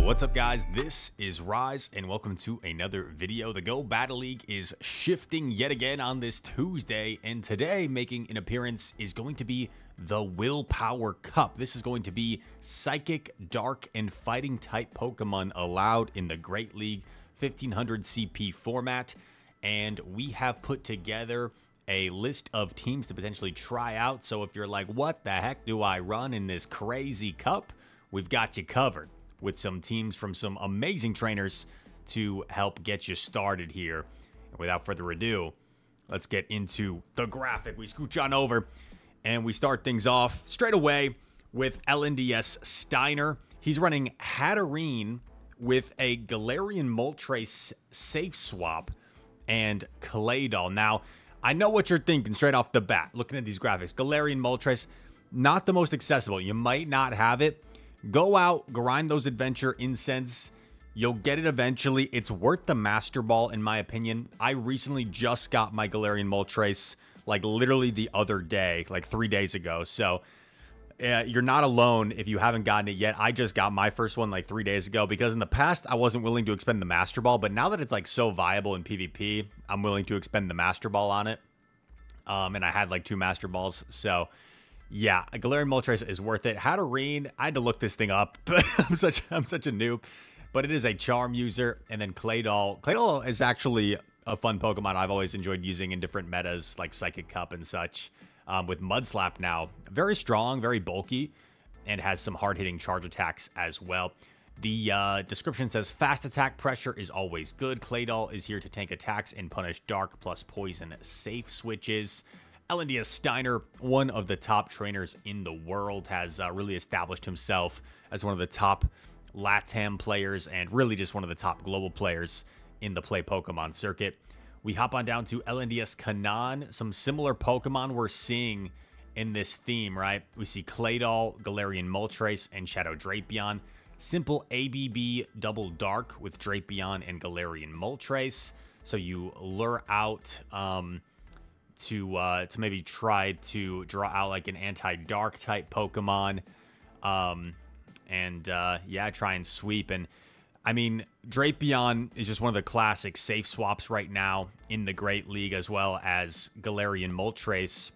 What's up, guys? This is Rise and welcome to another video. The Go Battle League is shifting yet again on this Tuesday, and today making an appearance is going to be the Willpower Cup. This is going to be Psychic, Dark, and Fighting type Pokemon allowed in the Great League 1500 CP format, and we have put together a list of teams to potentially try out. So if you're like, what the heck do I run in this crazy cup? We've got you covered with some teams from some amazing trainers to help get you started here. And without further ado, let's get into the graphic. We scooch on over and we start things off straight away with LNDS Steiner. He's running Hatterene with a Galarian Moltres safe swap and Claydol. Now, I know what you're thinking straight off the bat, looking at these graphics. Galarian Moltres, not the most accessible. You might not have it. Go out, grind those adventure incense. You'll get it eventually. It's worth the Master Ball, in my opinion. I recently just got my Galarian Moltres, like literally the other day, like 3 days ago. So you're not alone if you haven't gotten it yet. I just got my first one like 3 days ago because in the past I wasn't willing to expend the Master Ball, but now that it's like so viable in PvP, I'm willing to expend the Master Ball on it. And I had like 2 Master Balls, so yeah, Galarian Moltres is worth it. Hatterene, I had to look this thing up, but I'm such a noob. But it is a charm user, and then Claydol. Claydol is actually a fun Pokemon I've always enjoyed using in different metas like Psychic Cup and such. With Mudslap now, very strong, very bulky, and has some hard-hitting charge attacks as well. The description says fast attack pressure is always good. Claydol is here to tank attacks and punish dark plus poison safe switches. LNDS Steiner, one of the top trainers in the world, has really established himself as one of the top LATAM players and really just one of the top global players in the Play Pokemon circuit. We hop on down to LNDS Kanan, some similar Pokemon we're seeing in this theme, right? We see Claydol, Galarian Moltres, and Shadow Drapion. Simple ABB double dark with Drapion and Galarian Moltres. So you lure out to maybe try to draw out like an anti-dark type Pokemon. Yeah, try and sweep. And I mean, Drapion is just one of the classic safe swaps right now in the Great League, as well as Galarian Moltres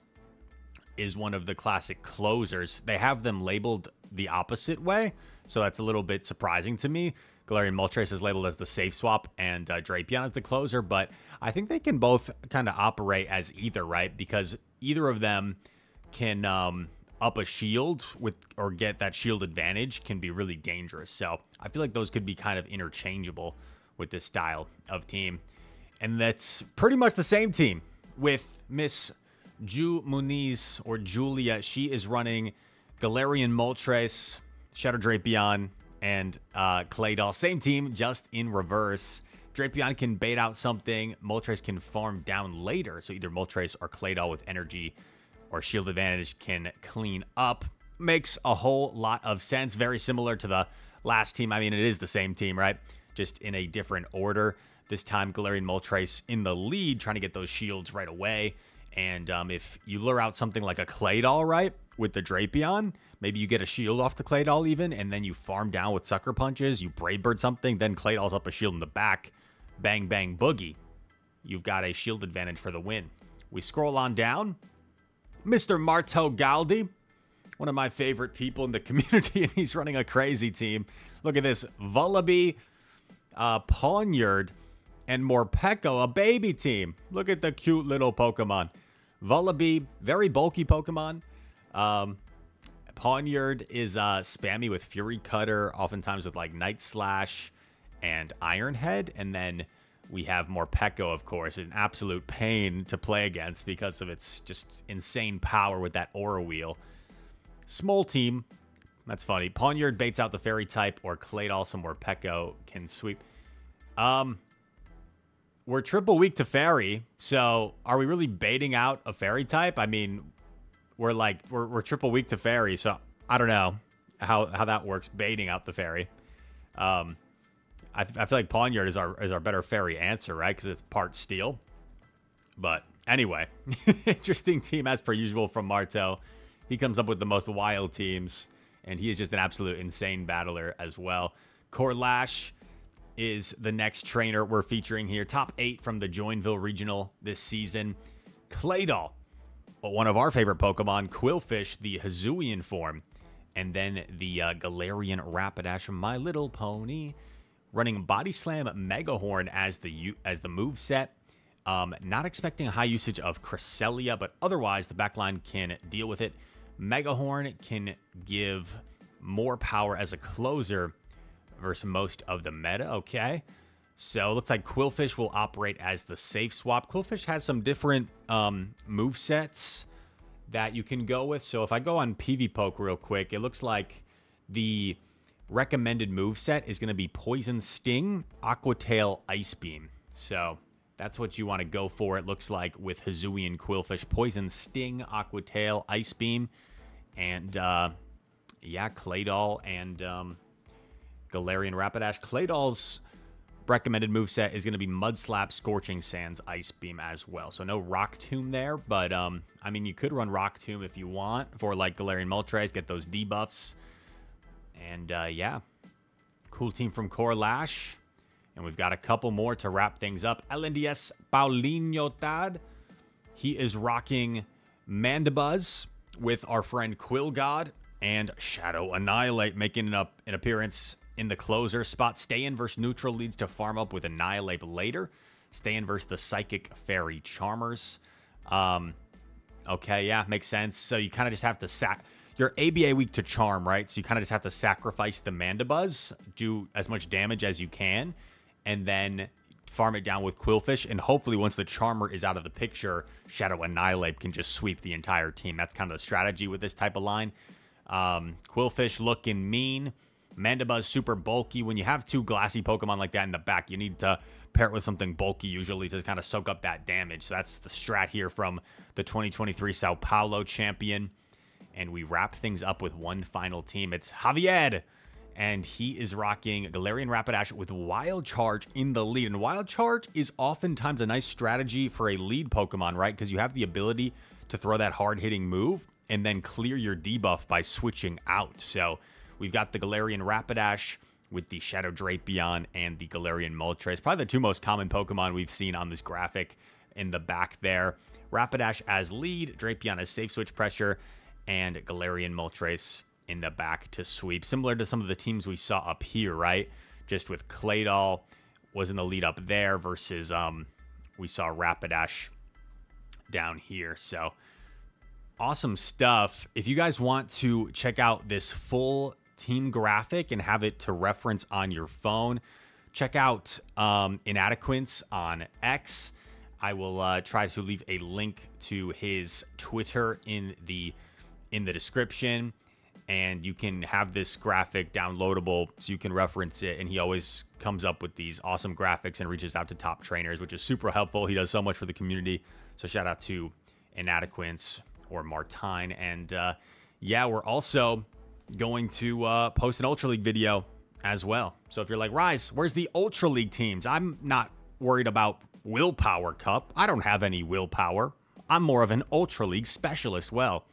is one of the classic closers. They have them labeled the opposite way, so that's a little bit surprising to me. Galarian Moltres is labeled as the safe swap and Drapion as the closer, but I think they can both kind of operate as either, right? Because either of them can up a shield with or get that shield advantage can be really dangerous. So I feel like those could be kind of interchangeable with this style of team. And that's pretty much the same team with Miss Ju Muniz, or Julia. She is running Galarian Moltres, Shadow Drapion, and Claydol. Same team, just in reverse. Drapion can bait out something. Moltres can farm down later. So either Moltres or Claydol with energy or shield advantage can clean up. Makes a whole lot of sense. Very similar to the last team. I mean, it is the same team, right? Just in a different order. This time, Galarian Moltres in the lead, trying to get those shields right away. And if you lure out something like a Claydol, right, with the Drapion, maybe you get a shield off the Claydol even, and then you farm down with Sucker Punches, you Brave Bird something, then Claydol's up a shield in the back. Bang, bang, boogie. You've got a shield advantage for the win. We scroll on down. Mr. Marto Galdi, one of my favorite people in the community, and he's running a crazy team. Look at this. Vullaby, Pawniard, and Morpeko, a baby team. Look at the cute little Pokemon. Vullaby, very bulky Pokemon. Pawniard is spammy with Fury Cutter, oftentimes with like Night Slash and Iron Head. And then we have Morpeko, of course, an absolute pain to play against because of its just insane power with that Aura Wheel. Small team. That's funny. Pawniard baits out the Fairy type, or Claydol, so Morpeko can sweep. We're triple weak to Fairy, so are we really baiting out a Fairy type? I mean, we're triple weak to Fairy, so I don't know how that works, baiting out the Fairy. I feel like Pawniard is our better Fairy answer, right? Because it's part steel. But anyway, interesting team as per usual from Marto. He comes up with the most wild teams, and he is just an absolute insane battler as well. Corlash is the next trainer we're featuring here. Top 8 from the Joinville Regional this season. Claydol, one of our favorite Pokemon. Quillfish, the Hisuian form. And then the Galarian Rapidash, My Little Pony. Running Body Slam Megahorn as the moveset. Not expecting a high usage of Cresselia, but otherwise the backline can deal with it. Megahorn can give more power as a closer versus most of the meta. Okay. So it looks like Quillfish will operate as the safe swap. Quillfish has some different movesets that you can go with. So if I go on PvPoke real quick, it looks like the recommended moveset is going to be Poison Sting, Aqua Tail, Ice Beam. So that's what you want to go for, it looks like, with Hisuian Quillfish. Poison Sting, Aqua Tail, Ice Beam, and yeah, Claydol and Galarian Rapidash. Claydol's recommended moveset is going to be Mud Slap, Scorching Sands, Ice Beam as well. So no Rock Tomb there, but I mean, you could run Rock Tomb if you want for like Galarian Moltres, get those debuffs. And yeah, cool team from Corlash. And we've got a couple more to wrap things up. LNDS Paulinho Tad. He is rocking Mandibuzz with our friend Quillgod and Shadow Annihilate, making an appearance in the closer spot. Stay in versus neutral leads to farm up with Annihilate later. Stay in versus the Psychic Fairy Charmers. Okay, yeah, makes sense. So you kind of just have to you're ABA weak to Charm, right? So you kind of just have to sacrifice the Mandibuzz, do as much damage as you can, and then farm it down with Quillfish. And hopefully once the Charmer is out of the picture, Shadow Annihilate can just sweep the entire team. That's kind of the strategy with this type of line. Quillfish looking mean. Mandibuzz super bulky. When you have two glassy Pokemon like that in the back, you need to pair it with something bulky usually to kind of soak up that damage. So that's the strat here from the 2023 Sao Paulo champion. And we wrap things up with one final team. It's Javier, and he is rocking Galarian Rapidash with Wild Charge in the lead. And Wild Charge is oftentimes a nice strategy for a lead Pokemon, right? Because you have the ability to throw that hard-hitting move and then clear your debuff by switching out. So we've got the Galarian Rapidash with the Shadow Drapion and the Galarian Moltres. Probably the two most common Pokemon we've seen on this graphic in the back there. Rapidash as lead, Drapion as safe switch pressure, and Galarian Moltres in the back to sweep. Similar to some of the teams we saw up here, right? Just with Claydol was in the lead up there versus we saw Rapidash down here. So awesome stuff. If you guys want to check out this full team graphic and have it to reference on your phone, check out Inadequance on X. I will try to leave a link to his Twitter in the description, and you can have this graphic downloadable so you can reference it. And he always comes up with these awesome graphics and reaches out to top trainers, which is super helpful. He does so much for the community. So shout out to Inadequance or Martine. And yeah, we're also going to post an Ultra League video as well. So if you're like, Rise, where's the Ultra League teams? I'm not worried about Willpower Cup. I don't have any willpower. I'm more of an Ultra League specialist. Well,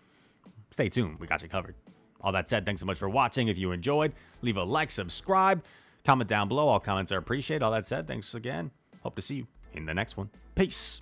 stay tuned. We got you covered. All that said, thanks so much for watching. If you enjoyed, leave a like, subscribe, comment down below. All comments are appreciated. All that said, thanks again. Hope to see you in the next one. Peace.